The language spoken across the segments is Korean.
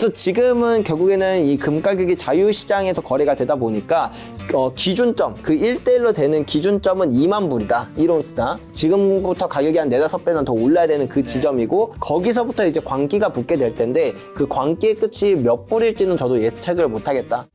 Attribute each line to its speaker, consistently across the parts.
Speaker 1: 그래서 지금은 결국에는 이 금 가격이 자유시장에서 거래가 되다 보니까 기준점, 그 1대1로 되는 기준점은 2만 불이다. 1온스다. 지금부터 가격이 한 4~5배는 더 올라야 되는 그 지점이고 거기서부터 이제 광기가 붙게 될 텐데 그 광기의 끝이 몇 불일지는 저도 예측을 못하겠다.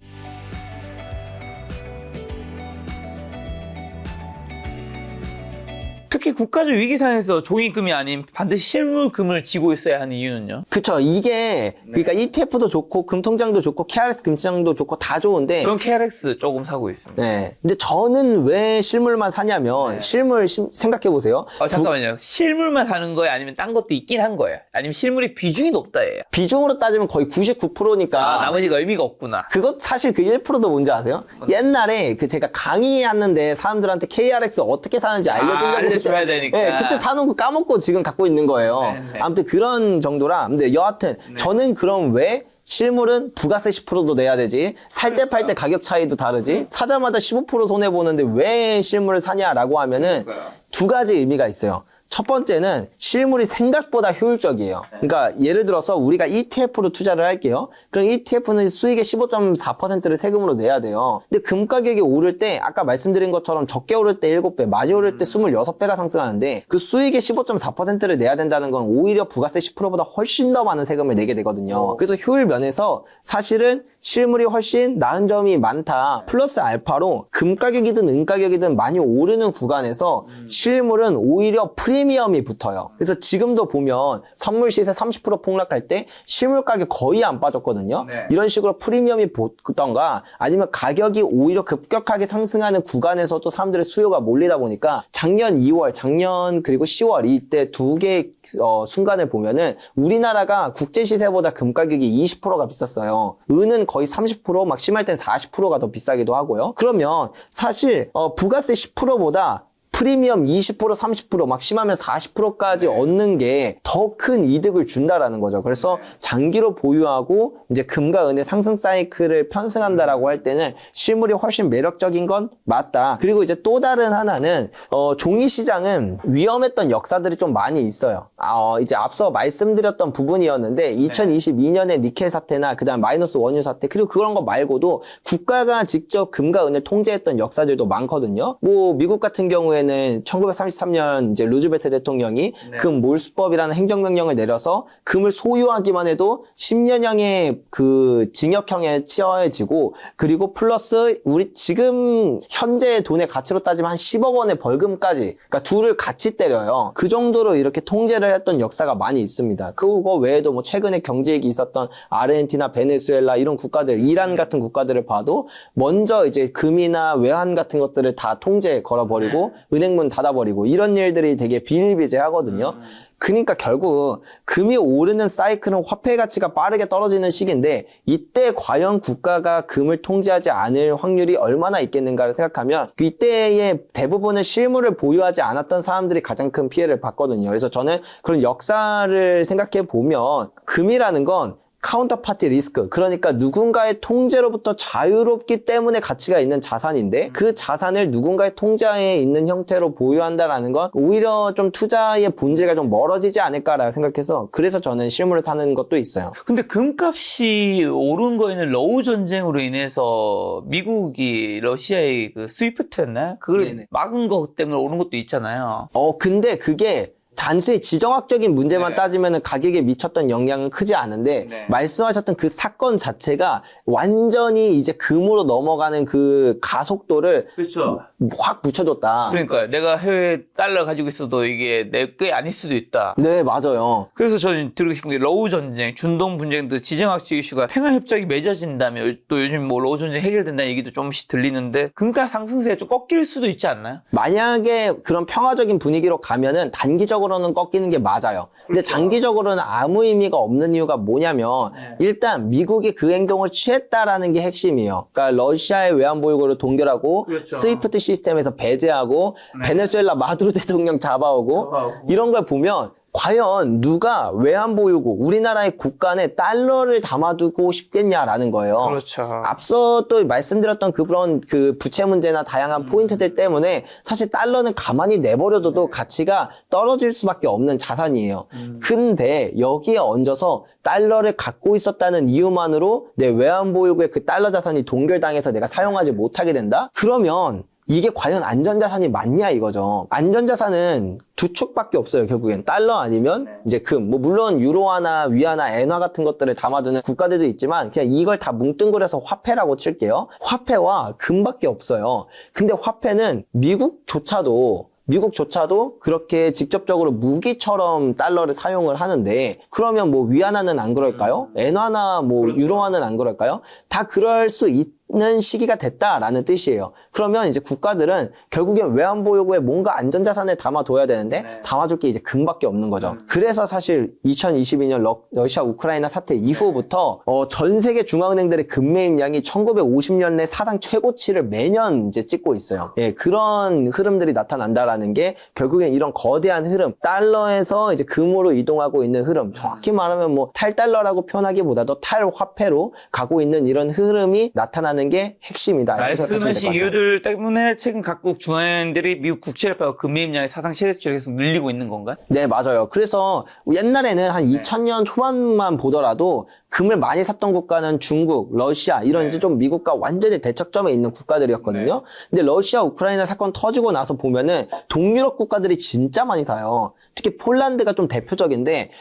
Speaker 2: 특히 국가적 위기상에서 종이금이 아닌 반드시 실물금을 쥐고 있어야 하는 이유는요?
Speaker 1: 그쵸. 이게 그러니까 ETF도 좋고 금통장도 좋고 KRX 금시장도 좋고 다 좋은데
Speaker 2: 전 KRX 조금 사고 있습니다.
Speaker 1: 네. 근데 저는 왜 실물만 사냐면 실물 생각해 보세요.
Speaker 2: 잠깐만요. 실물만 사는 거예요? 아니면 딴 것도 있긴 한 거예요? 아니면 실물의 비중이 높다예요?
Speaker 1: 비중으로 따지면 거의 99%니까
Speaker 2: 나머지가 의미가 없구나.
Speaker 1: 그것 사실 그 1%도 뭔지 아세요? 옛날에 그 제가 강의했는데 사람들한테 KRX 어떻게 사는지 알려주려고
Speaker 2: 알려줘야 되니까.
Speaker 1: 네, 그때 사놓고 까먹고 지금 갖고 있는 거예요.
Speaker 2: 네네.
Speaker 1: 아무튼 그런 정도라. 근데 여하튼 저는 그럼 왜 실물은 부가세 10%도 내야 되지? 살 때 팔 때 가격 차이도 다르지? 사자마자 15% 손해보는데 왜 실물을 사냐라고 하면은 두 가지 의미가 있어요. 첫 번째는 실물이 생각보다 효율적이에요. 그러니까 예를 들어서 우리가 ETF로 투자를 할게요. 그럼 ETF는 수익의 15.4%를 세금으로 내야 돼요. 근데 금 가격이 오를 때 아까 말씀드린 것처럼 적게 오를 때 7배, 많이 오를 때 26배가 상승하는데 그 수익의 15.4%를 내야 된다는 건 오히려 부가세 10%보다 훨씬 더 많은 세금을 내게 되거든요. 그래서 효율 면에서 사실은 실물이 훨씬 나은 점이 많다. 플러스 알파로 금 가격이든 은 가격이든 많이 오르는 구간에서 실물은 오히려 프리미엄이 붙어요. 그래서 지금도 보면 선물 시세 30% 폭락할 때 실물 가격 거의 안 빠졌거든요. 이런 식으로 프리미엄이 붙던가 아니면 가격이 오히려 급격하게 상승하는 구간에서도 사람들의 수요가 몰리다 보니까 작년 2월, 작년 그리고 10월 이때 두 개의 순간을 보면은 우리나라가 국제 시세보다 금 가격이 20%가 비쌌어요. 은은 거의 30%, 막 심할 땐 40%가 더 비싸기도 하고요. 그러면 사실 부가세 10%보다 프리미엄 20%, 30%, 막 심하면 40%까지 얻는 게 더 큰 이득을 준다라는 거죠. 그래서 장기로 보유하고 이제 금과 은의 상승 사이클을 편승한다라고 할 때는 실물이 훨씬 매력적인 건 맞다. 그리고 이제 또 다른 하나는 종이 시장은 위험했던 역사들이 좀 많이 있어요. 이제 앞서 말씀드렸던 부분이었는데 2022년에 니켈 사태나 그다음 마이너스 원유 사태 그리고 그런 거 말고도 국가가 직접 금과 은을 통제했던 역사들도 많거든요. 뭐 미국 같은 경우에는 1933년 이제 루즈벨트 대통령이 금 몰수법이라는 행정명령을 내려서 금을 소유하기만 해도 10년형의 그 징역형에 처해지고 그리고 플러스 우리 지금 현재 돈의 가치로 따지면 한 10억 원의 벌금까지 그러니까 둘을 같이 때려요. 그 정도로 이렇게 통제를 했던 역사가 많이 있습니다. 그거 외에도 뭐 최근에 경제위기 있었던 아르헨티나, 베네수엘라 이런 국가들, 이란 같은 국가들을 봐도 먼저 이제 금이나 외환 같은 것들을 다 통제 걸어버리고 은행문 닫아버리고 이런 일들이 되게 비일비재하거든요. 그러니까 결국 금이 오르는 사이클은 화폐 가치가 빠르게 떨어지는 시기인데 이때 과연 국가가 금을 통제하지 않을 확률이 얼마나 있겠는가를 생각하면 이때의 대부분은 실물을 보유하지 않았던 사람들이 가장 큰 피해를 봤거든요. 그래서 저는 그런 역사를 생각해 보면 금이라는 건 카운터파티 리스크, 그러니까 누군가의 통제로부터 자유롭기 때문에 가치가 있는 자산인데 그 자산을 누군가의 통제하에 있는 형태로 보유한다라는 건 오히려 좀 투자의 본질과 좀 멀어지지 않을까라고 생각해서 그래서 저는 실물을 사는 것도 있어요.
Speaker 2: 근데 금값이 오른 거에는 러우 전쟁으로 인해서 미국이 러시아의 그 스위프트였나? 그걸 막은 것 때문에 오른 것도 있잖아요.
Speaker 1: 근데 그게 단순히 지정학적인 문제만 따지면 가격에 미쳤던 영향은 크지 않은데 말씀하셨던 그 사건 자체가 완전히 이제 금으로 넘어가는 그 가속도를 확 붙여줬다.
Speaker 2: 그러니까요. 내가 해외 달러 가지고 있어도 이게 내 게 아닐 수도 있다.
Speaker 1: 네, 맞아요.
Speaker 2: 그래서 저는 들고 싶은 게 러우 전쟁, 중동 분쟁 등 지정학적 이슈가 평화협정이 맺어진다면 또 요즘 뭐 러우 전쟁 해결된다는 얘기도 조금씩 들리는데 금가 상승세가 좀 꺾일 수도 있지 않나요?
Speaker 1: 만약에 그런 평화적인 분위기로 가면은 단기적으로는 꺾이는 게 맞아요. 근데 장기적으로는 아무 의미가 없는 이유가 뭐냐면 일단 미국이 그 행동을 취했다라는 게 핵심이에요. 그러니까 러시아의 외환 보유고를 동결하고 스위프트 시스템에서 배제하고 베네수엘라 마두로 대통령 잡아오고 이런 걸 보면 과연 누가 외환보유고 우리나라의 국간에 달러를 담아두고 싶겠냐라는 거예요.
Speaker 2: 그렇죠.
Speaker 1: 앞서 또 말씀드렸던 그런 그 부채 문제나 다양한 포인트들 때문에 사실 달러는 가만히 내버려둬도 가치가 떨어질 수밖에 없는 자산이에요. 근데 여기에 얹어서 달러를 갖고 있었다는 이유만으로 내 외환보유고의 그 달러 자산이 동결당해서 내가 사용하지 못하게 된다? 그러면 이게 과연 안전자산이 맞냐 이거죠. 안전자산은 두 축밖에 없어요. 결국엔 달러 아니면 이제 금. 뭐 물론 유로화나 위화나 엔화 같은 것들을 담아두는 국가들도 있지만 그냥 이걸 다 뭉뚱그려서 화폐라고 칠게요. 화폐와 금밖에 없어요. 근데 화폐는 미국조차도 그렇게 직접적으로 무기처럼 달러를 사용을 하는데 그러면 뭐 위안화는 안 그럴까요? 엔화나 뭐 유로화는 안 그럴까요? 다 그럴 수 있는 시기가 됐다라는 뜻이에요. 그러면 이제 국가들은 결국엔 외환보유고에 뭔가 안전자산을 담아둬야 되는데 담아줄 게 이제 금밖에 없는 거죠. 그래서 사실 2022년 러시아 우크라이나 사태 이후부터 전 세계 중앙은행들의 금 매입량이 1950년대 사상 최고치를 매년 이제 찍고 있어요. 예, 그런 흐름들이 나타난다라는 게 결국엔 이런 거대한 흐름, 달러에서 이제 금으로 이동하고 있는 흐름, 정확히 말하면 뭐 탈달러라고 표현하기보다도 탈화폐로 가고 있는 이런 흐름이 나타나는 게 핵심이다.
Speaker 2: 말씀하신 이유들 때문에 최근 각국 중앙은행들이 미국 국채를 팔고 금 매입량이 사상 최대치를 계속 늘리고 있는 건가요?
Speaker 1: 네, 맞아요. 그래서 옛날에는 한 2000년 초반만 보더라도 금을 많이 샀던 국가는 중국, 러시아 이런 이제 좀 미국과 완전히 대척점에 있는 국가들이었거든요. 근데 러시아, 우크라이나 사건 터지고 나서 보면은 동유럽 국가들이 진짜 많이 사요. 특히 폴란드가 좀 대표적인데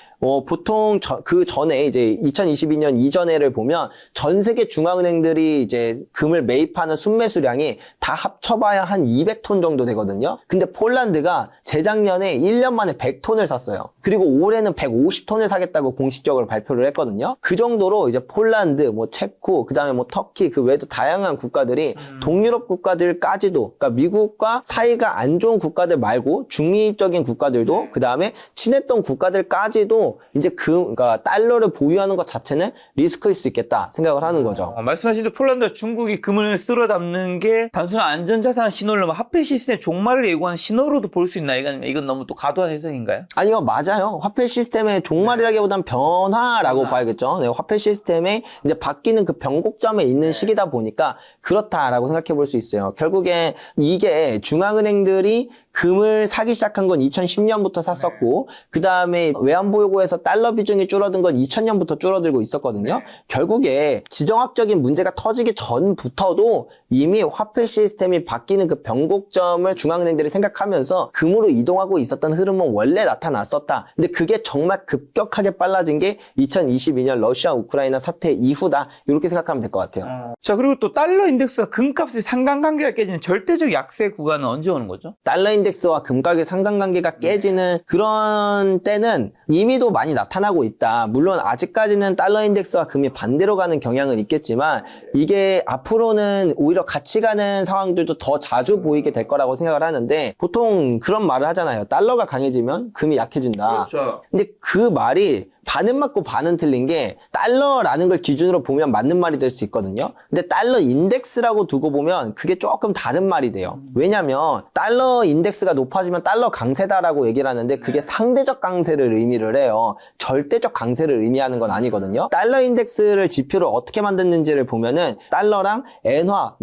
Speaker 1: 보통 그 전에 이제 2022년 이전에를 보면 전 세계 중앙은행들이 이제 금을 매입하는 순매수량이 다 합쳐봐야 한 200톤 정도 되거든요. 근데 폴란드가 재작년에 1년 만에 100톤을 샀어요. 그리고 올해는 150톤을 사겠다고 공식적으로 발표를 했거든요. 그 정도로 이제 폴란드, 뭐 체코, 그다음에 뭐 터키, 그 외에도 다양한 국가들이 동유럽 국가들까지도, 그러니까 미국과 사이가 안 좋은 국가들 말고 중립적인 국가들도, 그다음에 친했던 국가들까지도 이제 그러니까 달러를 보유하는 것 자체는 리스크일 수 있겠다 생각을 하는 거죠.
Speaker 2: 말씀하신 대로 폴란드와 중국이 금을 쓸어 담는 게 단순한 안전자산 신호를 화폐 시스템의 종말을 예고하는 신호로도 볼 수 있나요? 이건 너무 또 과도한 해석인가요?
Speaker 1: 아니요, 맞아요. 화폐 시스템의 종말이라기보단 변화라고 봐야겠죠. 네, 화폐 시스템에 이제 바뀌는 그 변곡점에 있는 시기다 보니까 그렇다라고 생각해 볼 수 있어요. 결국에 이게 중앙은행들이 금을 사기 시작한 건 2010년부터 샀었고 그 다음에 외환보유고에서 달러 비중이 줄어든 건 2000년부터 줄어들고 있었거든요. 결국에 지정학적인 문제가 터지기 전부터도 이미 화폐 시스템이 바뀌는 그 변곡점을 중앙은행들이 생각하면서 금으로 이동하고 있었던 흐름은 원래 나타났었다. 근데 그게 정말 급격하게 빨라진 게 2022년 러시아 우크라이나 사태 이후다. 이렇게 생각하면 될 것 같아요.
Speaker 2: 자, 그리고 또 달러 인덱스와 금값의 상관관계가 깨지는 절대적 약세 구간은 언제 오는 거죠?
Speaker 1: 달러 인덱스와 금가격 상관관계가 깨지는 그런 때는 이미도 많이 나타나고 있다. 물론 아직까지는 달러 인덱스와 금이 반대로 가는 경향은 있겠지만 이게 앞으로는 오히려 같이 가는 상황들도 더 자주 보이게 될 거라고 생각을 하는데 보통 그런 말을 하잖아요. 달러가 강해지면 금이 약해진다.
Speaker 2: 그렇죠.
Speaker 1: 근데 그 말이 반은 맞고 반은 틀린 게 달러라는 걸 기준으로 보면 맞는 말이 될 수 있거든요. 근데 달러 인덱스라고 두고 보면 그게 조금 다른 말이 돼요. 왜냐면 달러 인덱스가 높아지면 달러 강세다라고 얘기를 하는데 그게 상대적 강세를 의미를 해요. 절대적 강세를 의미하는 건 아니거든요. 달러 인덱스를 지표를 어떻게 만드는지를 보면은 달러랑 엔화,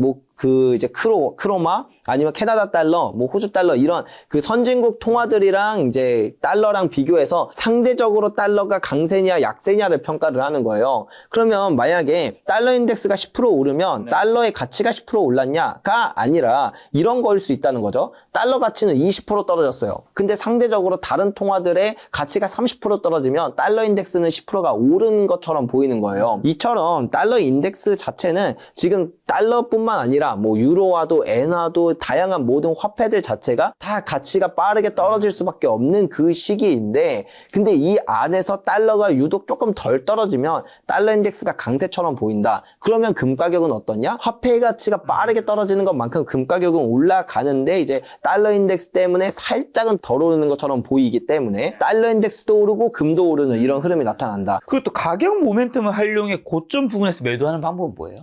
Speaker 1: 이제 크로마 아니면 캐나다 달러, 호주 달러 이런 그 선진국 통화들이랑 이제 달러랑 비교해서 상대적으로 달러가 강세냐 약세냐를 평가를 하는 거예요. 그러면 만약에 달러 인덱스가 10% 오르면 달러의 가치가 10% 올랐냐가 아니라 이런 거일 수 있다는 거죠. 달러 가치는 20% 떨어졌어요. 근데 상대적으로 다른 통화들의 가치가 30% 떨어지면 달러 인덱스는 10%가 오른 것처럼 보이는 거예요. 이처럼 달러 인덱스 자체는 지금 달러뿐만 아니라 유로화도 엔화도 다양한 모든 화폐들 자체가 다 가치가 빠르게 떨어질 수밖에 없는 그 시기인데 근데 이 안에서 달러가 유독 조금 덜 떨어지면 달러 인덱스가 강세처럼 보인다. 그러면 금 가격은 어떠냐? 화폐 가치가 빠르게 떨어지는 것만큼 금 가격은 올라가는데 이제 달러 인덱스 때문에 살짝은 덜 오르는 것처럼 보이기 때문에 달러 인덱스도 오르고 금도 오르는 이런 흐름이 나타난다.
Speaker 2: 그리고 또 가격 모멘텀을 활용해 고점 부근에서 매도하는 방법은 뭐예요?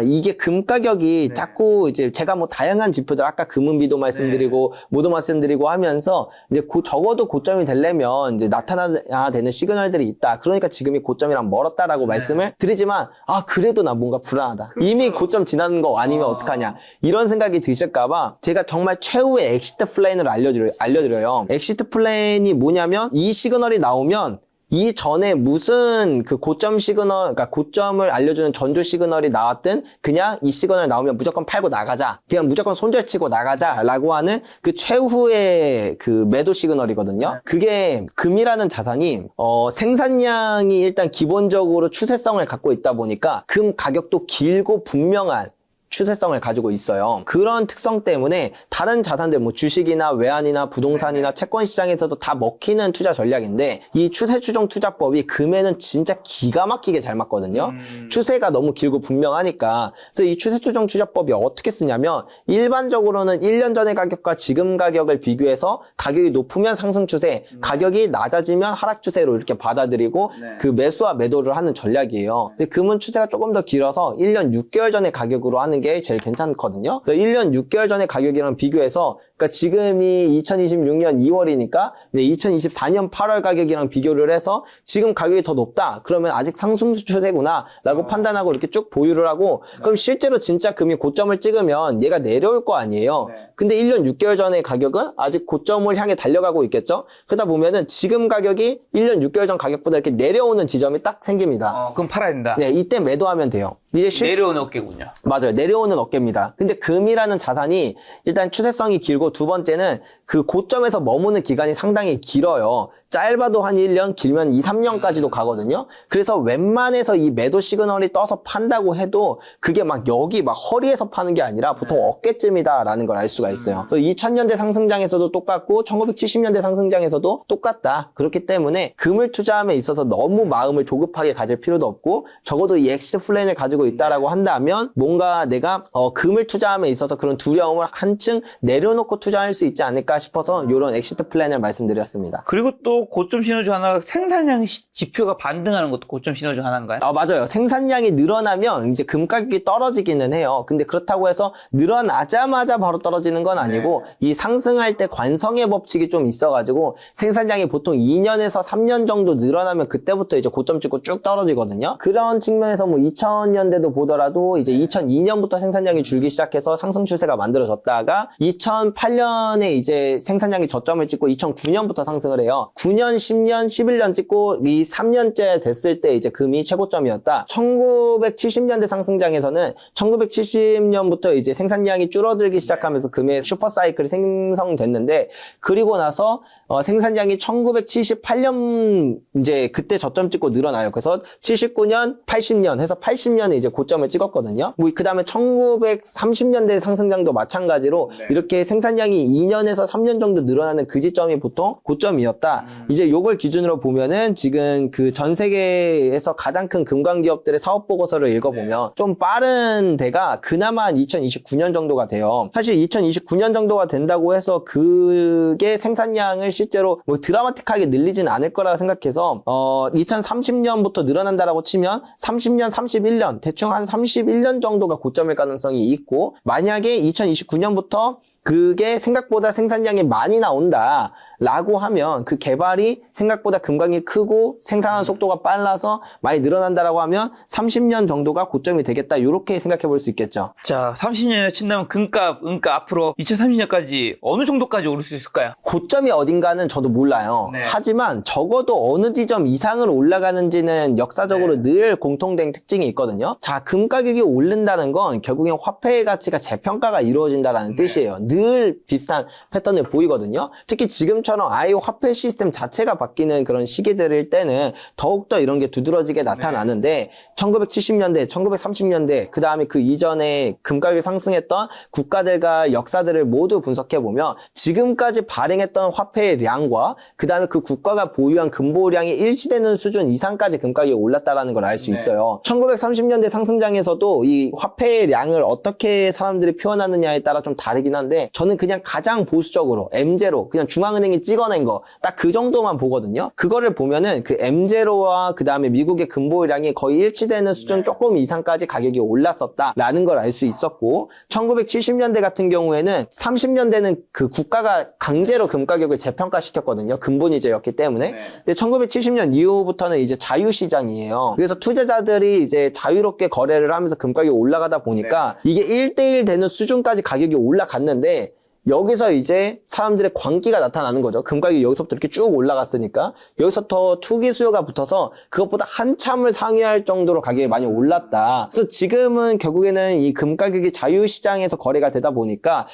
Speaker 1: 이게 금 가격이 자꾸 이제 제가 뭐 다양한 지표들 아까 금은비도 말씀드리고 뭐도 말씀드리고 하면서 이제 적어도 고점이 되려면 이제 나타나야 되는 시그널들이 있다. 그러니까 지금이 고점이랑 멀었다라고 말씀을 드리지만 그래도 나 뭔가 불안하다. 이미 고점 지나는 거 아니면 어떡하냐. 이런 생각이 드실까봐 제가 정말 최후의 엑시트 플랜을 알려드려요. 엑시트 플랜이 뭐냐면 이 시그널이 나오면 이 전에 무슨 그 고점 시그널, 그러니까 고점을 알려주는 전조 시그널이 나왔든 그냥 이 시그널 나오면 무조건 팔고 나가자. 그냥 무조건 손절치고 나가자라고 하는 그 최후의 그 매도 시그널이거든요. 그게 금이라는 자산이 생산량이 일단 기본적으로 추세성을 갖고 있다 보니까 금 가격도 길고 분명한 추세성을 가지고 있어요. 그런 특성 때문에 다른 자산들 뭐 주식이나 외환이나 부동산이나 채권 시장에서도 다 먹히는 투자 전략인데 이 추세 추종 투자법이 금에는 진짜 기가 막히게 잘 맞거든요. 추세가 너무 길고 분명하니까. 그래서 이 추세 추종 투자법이 어떻게 쓰냐면 일반적으로는 1년 전의 가격과 지금 가격을 비교해서 가격이 높으면 상승 추세, 가격이 낮아지면 하락 추세로 이렇게 받아들이고 그 매수와 매도를 하는 전략이에요. 근데 금은 추세가 조금 더 길어서 1년 6개월 전의 가격으로 하는 게 제일 괜찮거든요. 그래서 1년 6개월 전의 가격이랑 비교해서 그러니까 지금이 2026년 2월이니까 2024년 8월 가격이랑 비교를 해서 지금 가격이 더 높다. 그러면 아직 상승 추세구나 라고 판단하고 이렇게 쭉 보유를 하고 그럼 실제로 진짜 금이 고점을 찍으면 얘가 내려올 거 아니에요. 근데 1년 6개월 전의 가격은 아직 고점을 향해 달려가고 있겠죠. 그러다 보면은 지금 가격이 1년 6개월 전 가격보다 이렇게 내려오는 지점이 딱 생깁니다.
Speaker 2: 그럼 팔아야 된다.
Speaker 1: 네, 이때 매도하면 돼요. 이제
Speaker 2: 내려오는 어깨군요.
Speaker 1: 맞아요. 내려오는 어깨입니다. 근데 금이라는 자산이 일단 추세성이 길고 두 번째는 그 고점에서 머무는 기간이 상당히 길어요. 짧아도 한 1년, 길면 2, 3년까지도 가거든요. 그래서 웬만해서 이 매도 시그널이 떠서 판다고 해도 그게 막 여기 막 허리에서 파는 게 아니라 보통 어깨쯤이다라는 걸 알 수가 있어요. 그래서 2000년대 상승장에서도 똑같고 1970년대 상승장에서도 똑같다. 그렇기 때문에 금을 투자함에 있어서 너무 마음을 조급하게 가질 필요도 없고 적어도 이 엑시트 플랜을 가지고 있다라고 한다면 뭔가 내가 금을 투자함에 있어서 그런 두려움을 한층 내려놓고 투자할 수 있지 않을까 싶어서 이런 엑시트 플랜을 말씀드렸습니다.
Speaker 2: 그리고 또 고점 신호 중 하나가 생산량 지표가 반등하는 것도 고점 신호 중 하나인가요?
Speaker 1: 맞아요. 생산량이 늘어나면 이제 금 가격이 떨어지기는 해요. 근데 그렇다고 해서 늘어나자마자 바로 떨어지는 건 아니고 이 상승할 때 관성의 법칙이 좀 있어가지고 생산량이 보통 2년에서 3년 정도 늘어나면 그때부터 이제 고점 찍고 쭉 떨어지거든요. 그런 측면에서 뭐 2000년대도 보더라도 이제 2002년부터 생산량이 줄기 시작해서 상승 추세가 만들어졌다가 2008년에 이제 생산량이 저점을 찍고 2009년부터 상승을 해요. 9년, 10년, 11년 찍고 이 3년째 됐을 때 이제 금이 최고점이었다. 1970년대 상승장에서는 1970년부터 이제 생산량이 줄어들기 시작하면서 금의 슈퍼사이클이 생성됐는데 그리고 나서 생산량이 1978년 이제 그때 저점 찍고 늘어나요. 그래서 79년, 80년 해서 80년에 이제 고점을 찍었거든요. 뭐 그다음에 1930년대 상승장도 마찬가지로 이렇게 생산량이 2년에서 3년 정도 늘어나는 그 지점이 보통 고점이었다. 이제 요걸 기준으로 보면은 지금 그 전 세계에서 가장 큰 금광 기업들의 사업 보고서를 읽어보면 좀 빠른 데가 그나마 한 2029년 정도가 돼요. 사실 2029년 정도가 된다고 해서 그게 생산량을 실제로 뭐 드라마틱하게 늘리진 않을 거라 생각해서 2030년부터 늘어난다라고 치면 30년, 31년 대충 한 31년 정도가 고점일 가능성이 있고 만약에 2029년부터 그게 생각보다 생산량이 많이 나온다 라고 하면 그 개발이 생각보다 금광이 크고 생산하는 속도가 빨라서 많이 늘어난다라고 하면 30년 정도가 고점이 되겠다 이렇게 생각해 볼 수 있겠죠.
Speaker 2: 자, 30년에 친다면 금값, 은가 앞으로 2030년까지 어느 정도까지 오를 수 있을까요?
Speaker 1: 고점이 어딘가는 저도 몰라요. 하지만 적어도 어느 지점 이상으로 올라가는지는 역사적으로 늘 공통된 특징이 있거든요. 자, 금 가격이 오른다는 건 결국엔 화폐의 가치가 재평가가 이루어진다는 뜻이에요. 늘 비슷한 패턴을 보이거든요. 특히 지금처럼 아예 화폐 시스템 자체가 바뀌는 그런 시기들일 때는 더욱더 이런 게 두드러지게 나타나는데 1970년대, 1930년대 그 다음에 그 이전에 금가격이 상승했던 국가들과 역사들을 모두 분석해보면 지금까지 발행했던 화폐의 량과 그 다음에 그 국가가 보유한 금보량이 일치되는 수준 이상까지 금가격이 올랐다는 걸 알 수 있어요. 1930년대 상승장에서도 이 화폐의 량을 어떻게 사람들이 표현하느냐에 따라 좀 다르긴 한데 저는 그냥 가장 보수적으로 M제로 그냥 중앙은행이 시장이 찍어낸 거 딱 그 정도만 보거든요. 그거를 보면은 그 M0와 그 다음에 미국의 근보유량이 거의 일치되는 수준 조금 이상까지 가격이 올랐었다라는 걸 알 수 있었고 1970년대 같은 경우에는 30년대는 그 국가가 강제로 금 가격을 재평가시켰거든요. 근본이제였기 때문에. 근데 1970년 이후부터는 이제 자유시장이에요. 그래서 투자자들이 이제 자유롭게 거래를 하면서 금 가격이 올라가다 보니까 이게 1대1 되는 수준까지 가격이 올라갔는데 여기서 이제 사람들의 광기가 나타나는 거죠. 금 가격이 여기서부터 이렇게 쭉 올라갔으니까 여기서 더 투기 수요가 붙어서 그것보다 한참을 상회할 정도로 가격이 많이 올랐다. 그래서 지금은 결국에는 이 금 가격이 자유시장에서 거래가 되다 보니까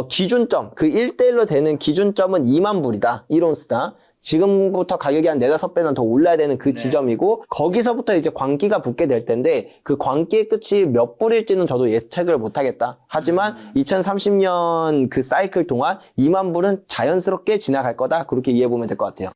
Speaker 1: 기준점, 그 1대1로 되는 기준점은 2만 불이다. 1온스다. 지금부터 가격이 한 4-5배는 더 올라야 되는 그 지점이고 거기서부터 이제 광기가 붙게 될 텐데 그 광기의 끝이 몇 불일지는 저도 예측을 못하겠다. 하지만 2030년 그 사이클 동안 2만 불은 자연스럽게 지나갈 거다. 그렇게 이해해보면 될 것 같아요.